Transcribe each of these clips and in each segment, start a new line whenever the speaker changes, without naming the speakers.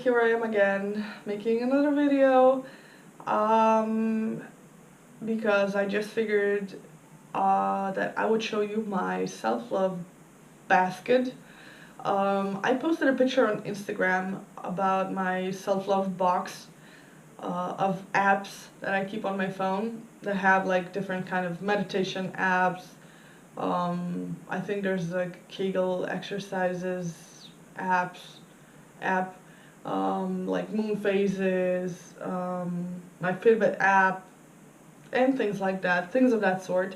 here I am again, making another video, because I just figured that I would show you my self-love basket. I posted a picture on Instagram about my self-love box of apps that I keep on my phone that have like different kind of meditation apps. I think there's like Kegel exercises app, like moon phases, my Fitbit app, and things like that, things of that sort.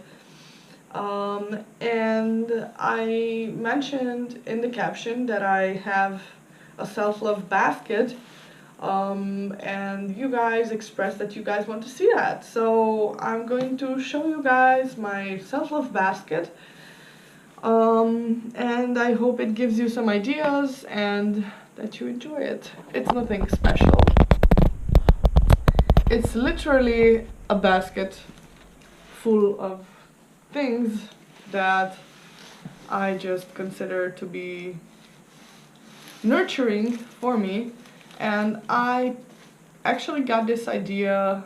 And I mentioned in the caption that I have a self-love basket, and you guys expressed that you guys want to see that. So I'm going to show you guys my self-love basket, and I hope it gives you some ideas and that you enjoy it. It's nothing special. It's literally a basket full of things that I just consider to be nurturing for me. And I actually got this idea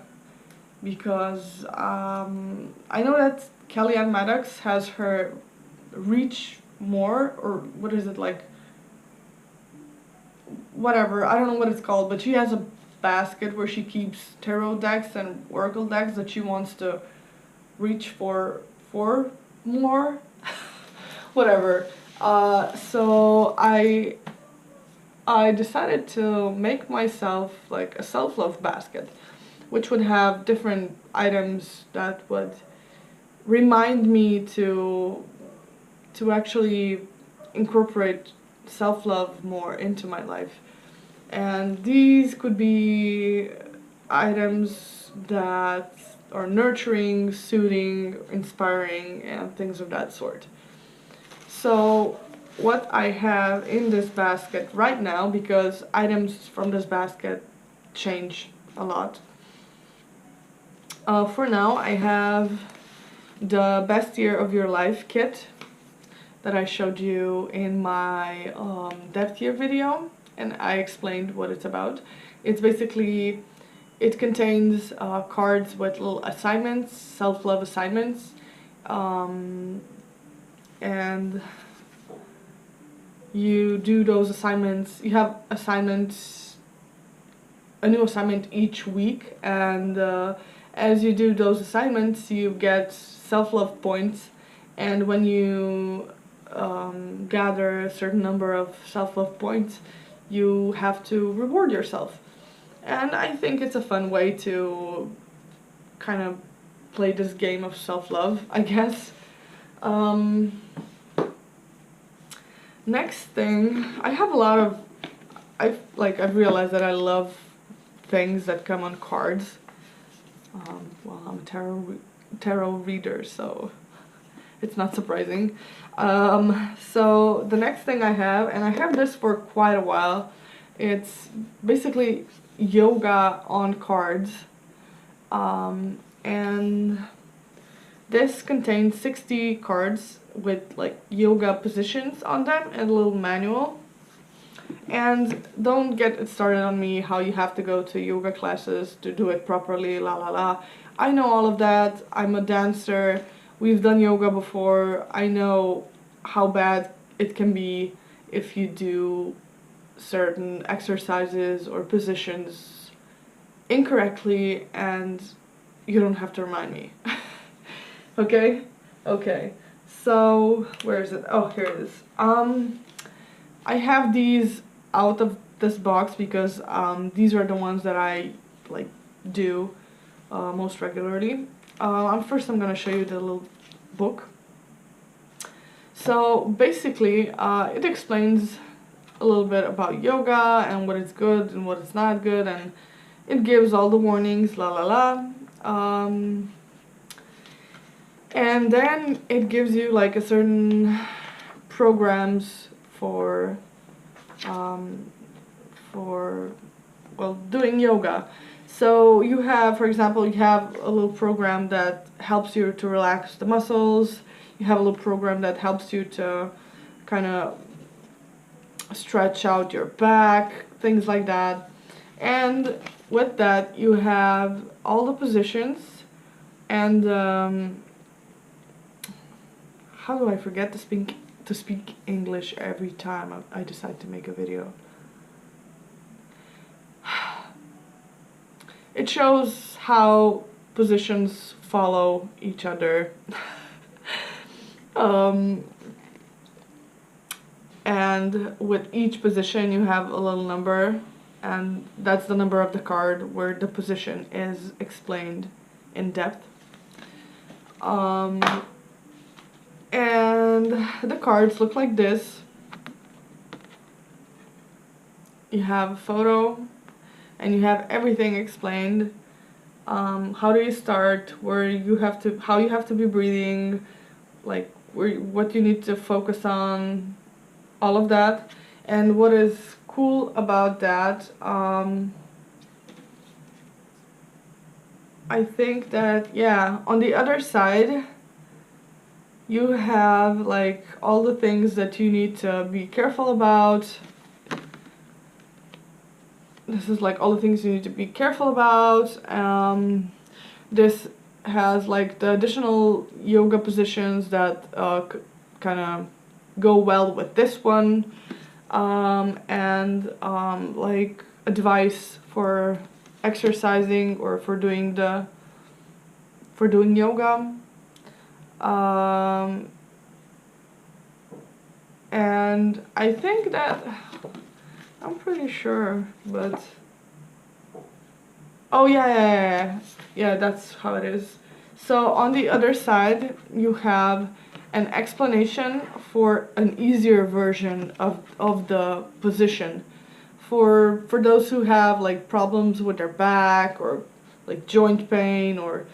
because I know that Kellyanne Maddox has her Reach More, or what is it, like, whatever, I don't know what it's called, but she has a basket where she keeps tarot decks and oracle decks that she wants to reach for more. Whatever. So I decided to make myself like a self-love basket, which would have different items that would remind me to actually incorporate self-love more into my life. And these could be items that are nurturing, soothing, inspiring, and things of that sort. So what I have in this basket right now, because items from this basket change a lot. For now I have the Best Year of Your Life kit that I showed you in my Depth Year video, and I explained what it's about. It's basically, it contains cards with little assignments, self-love assignments, and you do those assignments. You have assignments, a new assignment each week, and as you do those assignments you get self-love points, and when you gather a certain number of self-love points, you have to reward yourself. And I think it's a fun way to kind of play this game of self-love, I guess. Next thing, I have a lot of, I've realized that I love things that come on cards. Well, I'm a tarot reader, so it's not surprising. So the next thing I have, and I have this for quite a while, it's basically yoga on cards, and this contains 60 cards with like yoga positions on them and a little manual. And don't get it started on me how you have to go to yoga classes to do it properly, la la la. I know all of that. I'm a dancer. We've done yoga before. I know how bad it can be if you do certain exercises or positions incorrectly, and you don't have to remind me. Okay? Okay. So, where is it? Oh, here it is. I have these out of this box because these are the ones that I like do most regularly. First I'm gonna show you the little book. So basically it explains a little bit about yoga and what is good and what is not good, and it gives all the warnings, la la la. And then it gives you like a certain programs for well, doing yoga. So you have, for example, you have a little program that helps you to relax the muscles. You have a little program that helps you to kind of stretch out your back, things like that. And with that, you have all the positions, and how do I forget to speak English every time I decide to make a video? It shows how positions follow each other. And with each position you have a little number, and that's the number of the card where the position is explained in depth. And the cards look like this. You have a photo, and you have everything explained. How do you start? How you have to be breathing, like what you need to focus on, all of that. And what is cool about that, I think that, yeah, on the other side you have like all the things that you need to be careful about. This is like all the things you need to be careful about. This has like the additional yoga positions that kind of go well with this one, and like advice for exercising or for doing yoga. And I think that, I'm pretty sure, but oh yeah, that's how it is. So on the other side you have an explanation for an easier version of the position for those who have like problems with their back, or like joint pain, or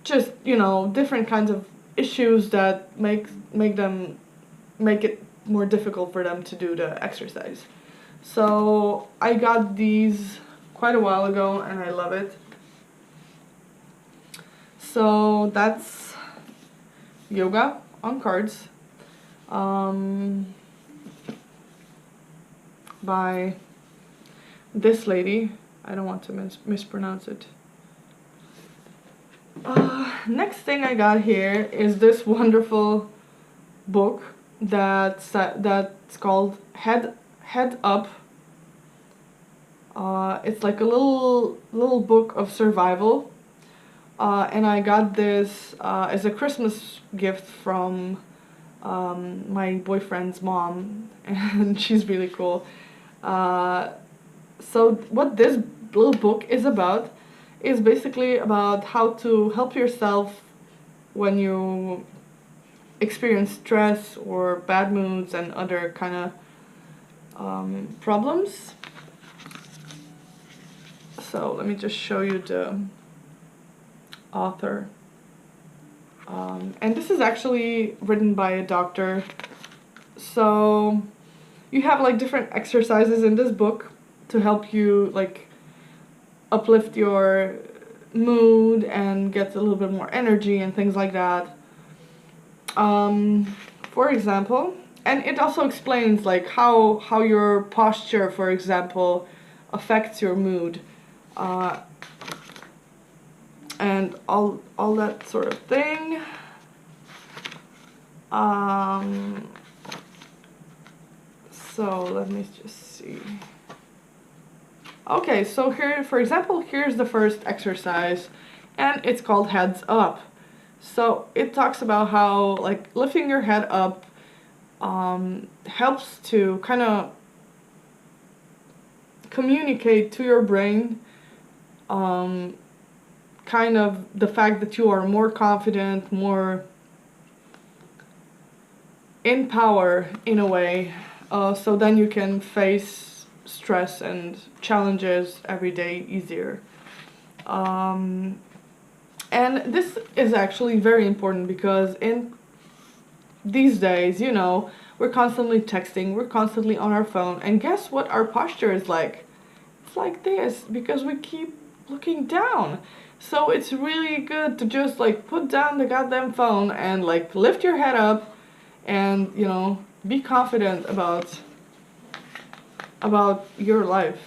just, you know, different kinds of issues that make it more difficult for them to do the exercise. So I got these quite a while ago and I love it. So that's yoga on cards, by this lady. I don't want to mispronounce it. Next thing I got here is this wonderful book that's called Head Up. It's like a little book of survival, and I got this as a Christmas gift from my boyfriend's mom, and she's really cool. So what this little book is about is basically about how to help yourself when you experience stress or bad moods and other kind of problems. So let me just show you the author. And this is actually written by a doctor. So you have like different exercises in this book to help you like uplift your mood and get a little bit more energy and things like that. For example, and it also explains like how your posture, for example, affects your mood, and all that sort of thing. So let me just see. Okay, so here, for example, here's the first exercise, and it's called Heads Up. So it talks about how like lifting your head up helps to kind of communicate to your brain kind of the fact that you are more confident, more in power in a way, so then you can face stress and challenges every day easier. And this is actually very important because in these days, you know, we're constantly texting, we're constantly on our phone, and guess what our posture is like? It's like this because we keep looking down. So it's really good to just like put down the goddamn phone and like lift your head up and, you know, be confident about about your life.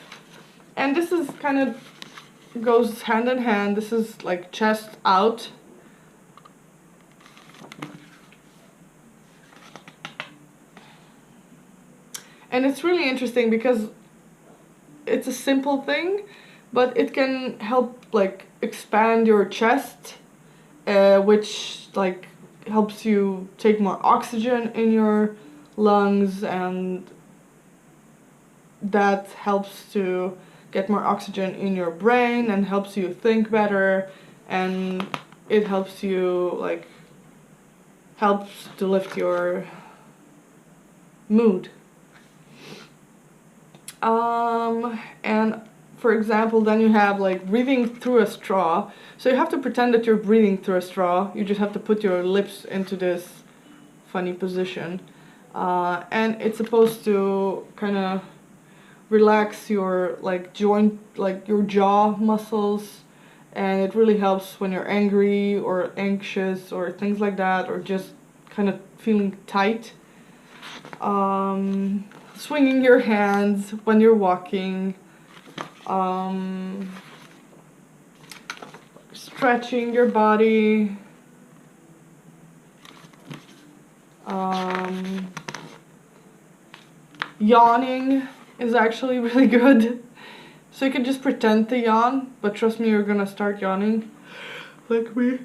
And this is kind of goes hand in hand. This is like chest out. And it's really interesting because it's a simple thing, but it can help like expand your chest, which like helps you take more oxygen in your lungs, and that helps to get more oxygen in your brain and helps you think better, and it helps you like helps to lift your mood. And for example, then you have like breathing through a straw. So you have to pretend that you're breathing through a straw. You just have to put your lips into this funny position. And it's supposed to kind of relax your like joint, like your jaw muscles. And it really helps when you're angry or anxious or things like that, or just kind of feeling tight. Swinging your hands when you're walking, stretching your body, yawning is actually really good. So you can just pretend to yawn, but trust me, you're gonna start yawning, like me,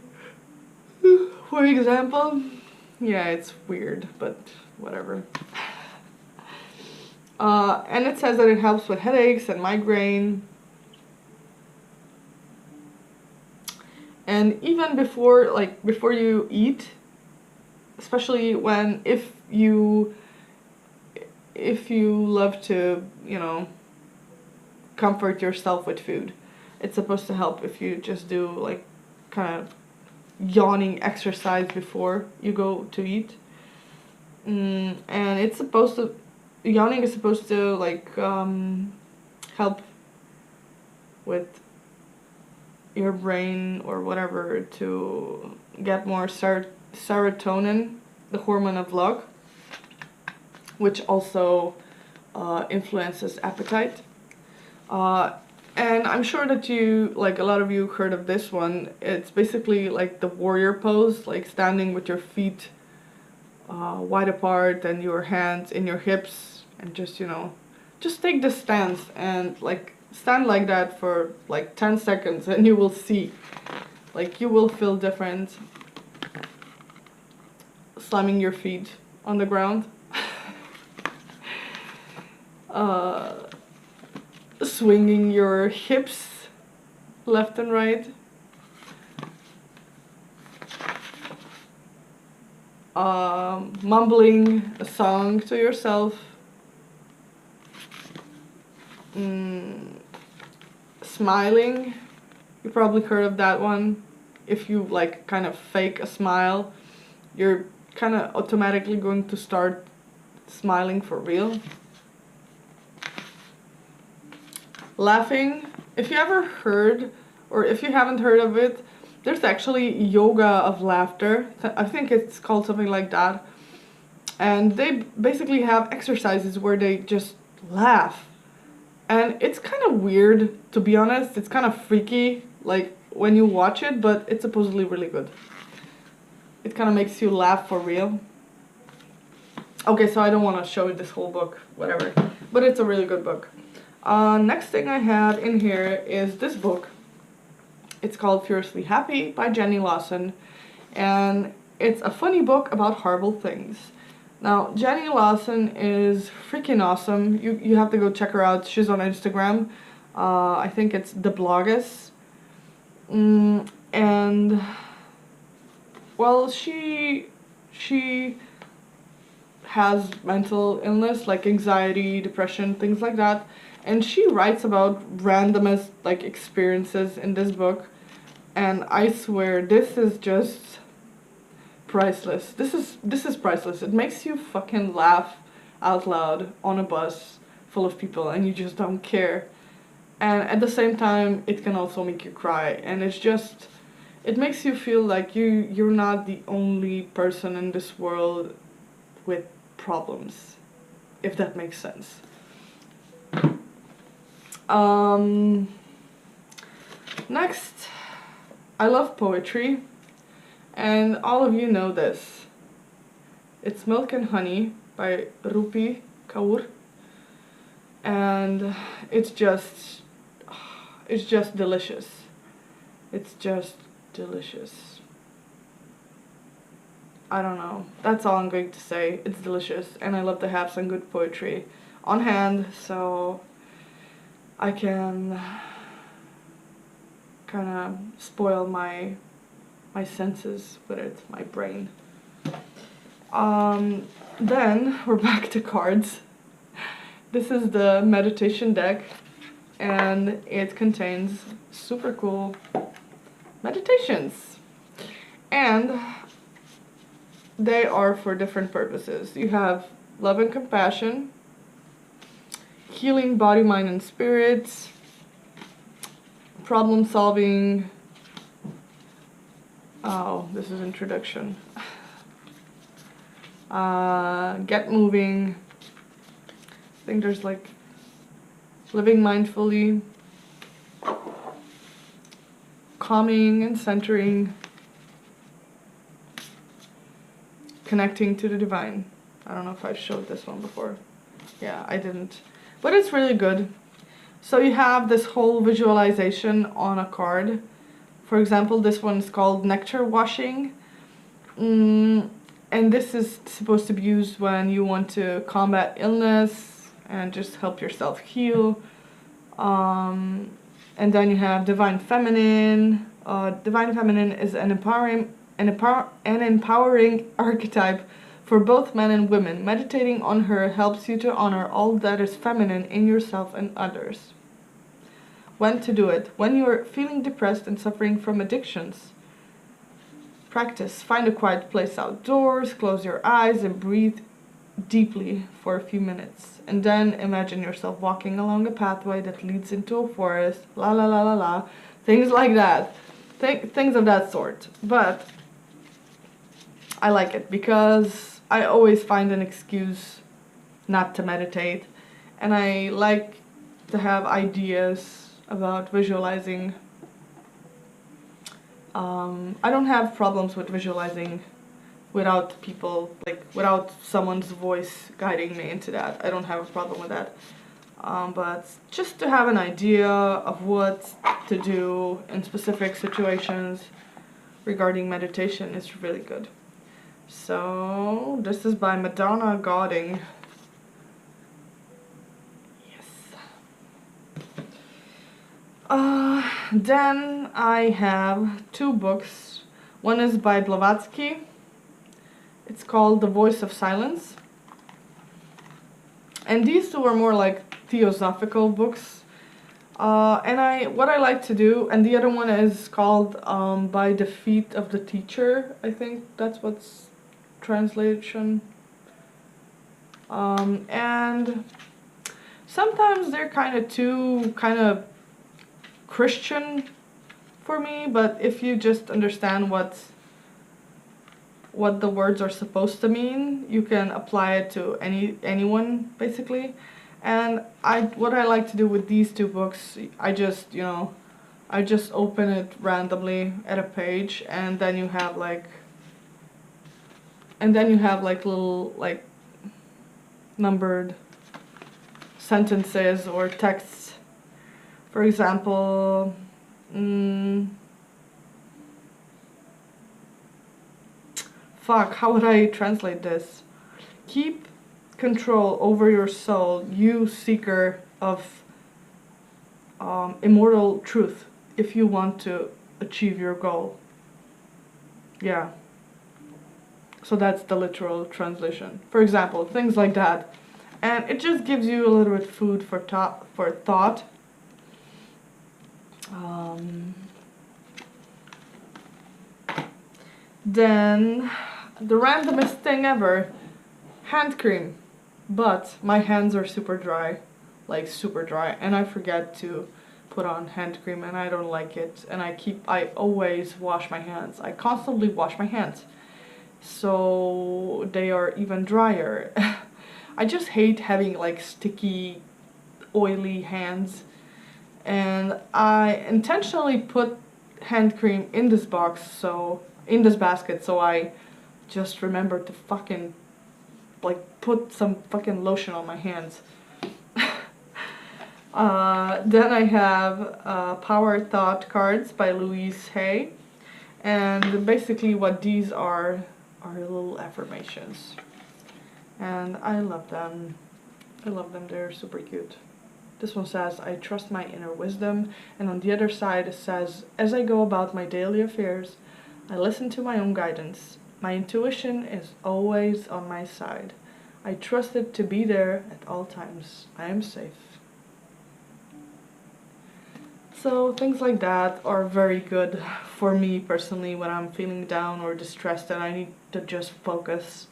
for example. Yeah, it's weird, but whatever. And it says that it helps with headaches and migraine. And even before you eat, especially if you love to, you know, comfort yourself with food, it's supposed to help if you just do like kind of yawning exercise before you go to eat. And it's supposed to, yawning is supposed to like help with your brain or whatever to get more serotonin, the hormone of love, which also influences appetite. And I'm sure that you, like a lot of you heard of this one. It's basically like the warrior pose, like standing with your feet wide apart and your hands in your hips, and just, you know, just take the stance and like stand like that for like 10 seconds and you will see, like you will feel different. Slamming your feet on the ground. Swinging your hips left and right. Mumbling a song to yourself. Smiling. You probably heard of that one. If you like kind of fake a smile, you're kind of automatically going to start smiling for real. Laughing. If you ever heard, or if you haven't heard of it, there's actually yoga of laughter. I think it's called something like that. And they basically have exercises where they just laugh. And it's kind of weird, to be honest. It's kind of freaky, like, when you watch it, but it's supposedly really good. It kind of makes you laugh for real. Okay, so I don't want to show you this whole book, whatever. But it's a really good book. Next thing I have in here is this book. It's called Furiously Happy by Jenny Lawson. And it's a funny book about horrible things. Now, Jenny Lawson is freaking awesome. You have to go check her out. She's on Instagram. I think it's the bloggess. And well, she has mental illness like anxiety, depression, things like that. And she writes about randomest like experiences in this book. And I swear this is just priceless. This is priceless. It makes you fucking laugh out loud on a bus full of people and you just don't care. And at the same time, it can also make you cry. And it's just, it makes you feel like you're not the only person in this world with problems, if that makes sense. Next, I love poetry, and all of you know this. It's Milk and Honey by Rupi Kaur, and it's just delicious. It's just delicious. I don't know. That's all I'm going to say. It's delicious, and I love to have some good poetry on hand, so I can kind of spoil my senses with it, my brain. Then we're back to cards. This is the meditation deck, and it contains super cool meditations, and they are for different purposes. You have love and compassion, healing body, mind, and spirit, problem solving. Oh, this is introduction. Get moving. I think there's like living mindfully, calming and centering, connecting to the divine. I don't know if I showed this one before. Yeah, I didn't. But it's really good. So you have this whole visualization on a card. For example, this one is called Nectar Washing. And this is supposed to be used when you want to combat illness and just help yourself heal. And then you have Divine Feminine. Divine Feminine is an empowering archetype for both men and women. Meditating on her helps you to honor all that is feminine in yourself and others. When to do it? When you're feeling depressed and suffering from addictions. Practice. Find a quiet place outdoors, close your eyes and breathe deeply for a few minutes. And then imagine yourself walking along a pathway that leads into a forest, la la la la la, things like that. Things of that sort. But I like it because I always find an excuse not to meditate, and I like to have ideas about visualizing. I don't have problems with visualizing without people, like without someone's voice guiding me into that. I don't have a problem with that. But just to have an idea of what to do in specific situations regarding meditation is really good. So this is by Madonna Godding. Then I have two books. One is by Blavatsky. It's called The Voice of Silence. And these two are more like theosophical books. And what I like to do, and the other one is called By the Feet of the Teacher. I think that's what's translation. And sometimes they're too Christian for me, but if you just understand what the words are supposed to mean, you can apply it to anyone basically. And what I like to do with these two books, I just open it randomly at a page, and then you have like little like numbered sentences or texts. For example, how would I translate this? Keep control over your soul, you seeker of immortal truth, if you want to achieve your goal. Yeah. So that's the literal translation. For example, things like that. And it just gives you a little bit food for thought. Then the randomest thing ever, hand cream, but my hands are super dry, and I forget to put on hand cream, and I don't like it, and I always wash my hands. I constantly wash my hands, so they are even drier. I just hate having like sticky, oily hands. and I intentionally put hand cream in this box, so in this basket, so I just remembered to fucking like put some fucking lotion on my hands. Then I have Power Thought cards by Louise Hay, and basically what these are little affirmations, and I love them. I love them, they're super cute. This one says, I trust my inner wisdom, and on the other side it says, as I go about my daily affairs, I listen to my own guidance. My intuition is always on my side. I trust it to be there at all times. I am safe. So things like that are very good for me personally when I'm feeling down or distressed and I need to just focus.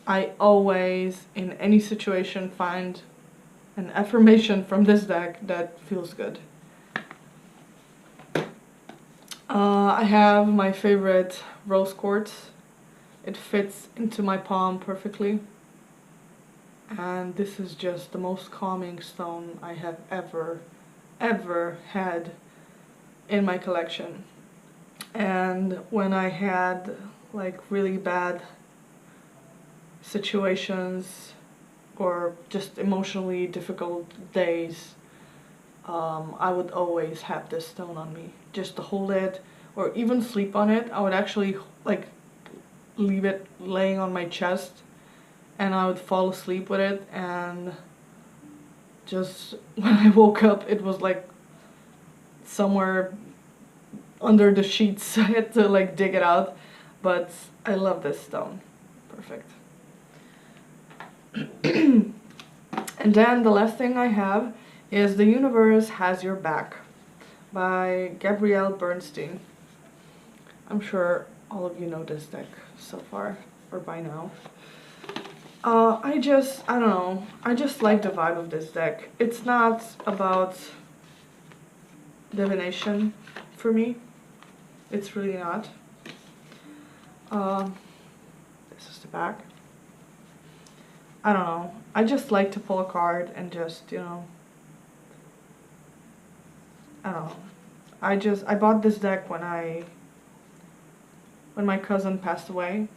I always, in any situation, find an affirmation from this deck that feels good. I have my favorite rose quartz. It fits into my palm perfectly. And this is just the most calming stone I have ever had in my collection. And when I had like really bad situations or just emotionally difficult days, I would always have this stone on me just to hold it or even sleep on it. I would actually like leave it laying on my chest and I would fall asleep with it, and just when I woke up it was like somewhere under the sheets. I had to like dig it out, but I love this stone. Perfect. And then the last thing I have is The Universe Has Your Back by Gabrielle Bernstein. I'm sure all of you know this deck so far, or by now. I don't know, I just like the vibe of this deck. It's not about divination for me. It's really not. This is the back. I don't know. I just like to pull a card and just, you know, I don't know. I bought this deck when my cousin passed away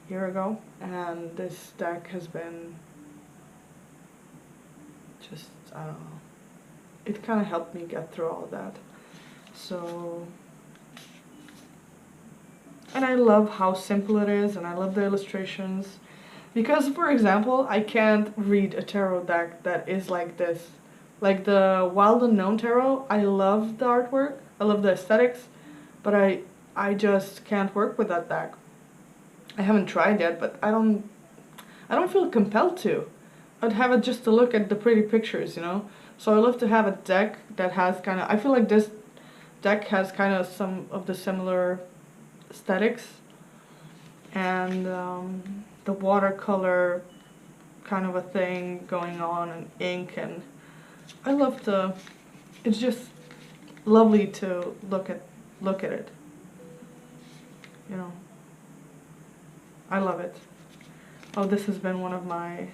a year ago, and this deck has been just, I don't know. It kind of helped me get through all of that. So, and I love how simple it is, and I love the illustrations. Because, for example, I can't read a tarot deck that is like this. Like the Wild Unknown Tarot, I love the artwork, I love the aesthetics, but I just can't work with that deck. I haven't tried yet, but I don't feel compelled to. I'd have it just to look at the pretty pictures, you know? So I love to have a deck that has kind of, I feel like this deck has kind of some of the similar aesthetics, and the watercolor kind of a thing going on, and ink, and I love to, it's just lovely to look at it, you know. I love it. Oh, this has been one of my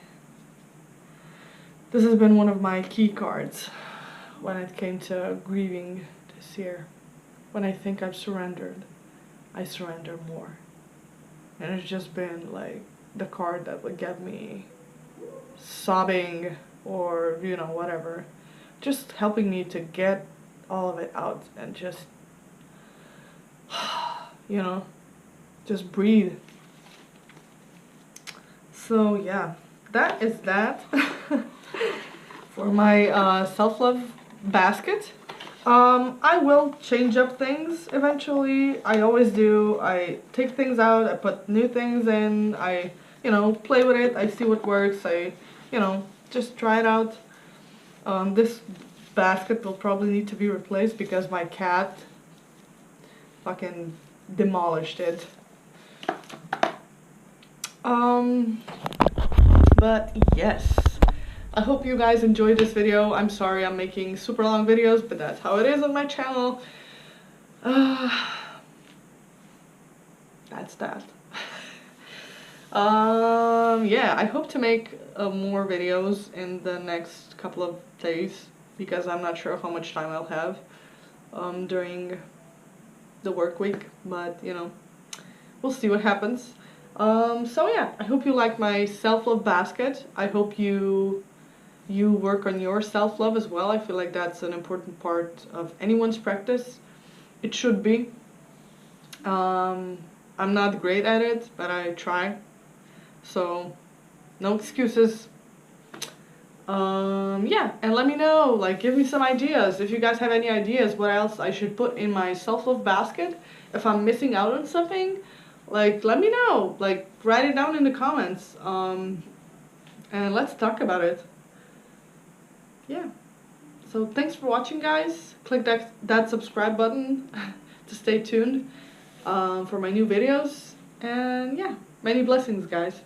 key cards when it came to grieving this year. When I think I've surrendered, I surrender more. And it's just been like the card that would get me sobbing, or, you know, whatever. Just helping me to get all of it out and just, you know, just breathe. So yeah, that is that for my self-love basket. I will change up things eventually. I always do. I take things out, I put new things in, I, you know, play with it, I see what works, I, you know, just try it out. This basket will probably need to be replaced because my cat fucking demolished it. But yes, I hope you guys enjoyed this video. I'm sorry I'm making super long videos, but that's how it is on my channel. That's that. Yeah, I hope to make more videos in the next couple of days. because I'm not sure how much time I'll have during the work week, but you know, we'll see what happens. So yeah, I hope you like my self-love basket. I hope you work on your self-love as well. I feel like that's an important part of anyone's practice. It should be. I'm not great at it, but I try. So, no excuses. Yeah, and let me know, like, give me some ideas. If you guys have any ideas what else I should put in my self-love basket, if I'm missing out on something, like, let me know. Like, write it down in the comments. And let's talk about it. Yeah. So thanks for watching, guys. Click that subscribe button to stay tuned for my new videos. And yeah, many blessings, guys.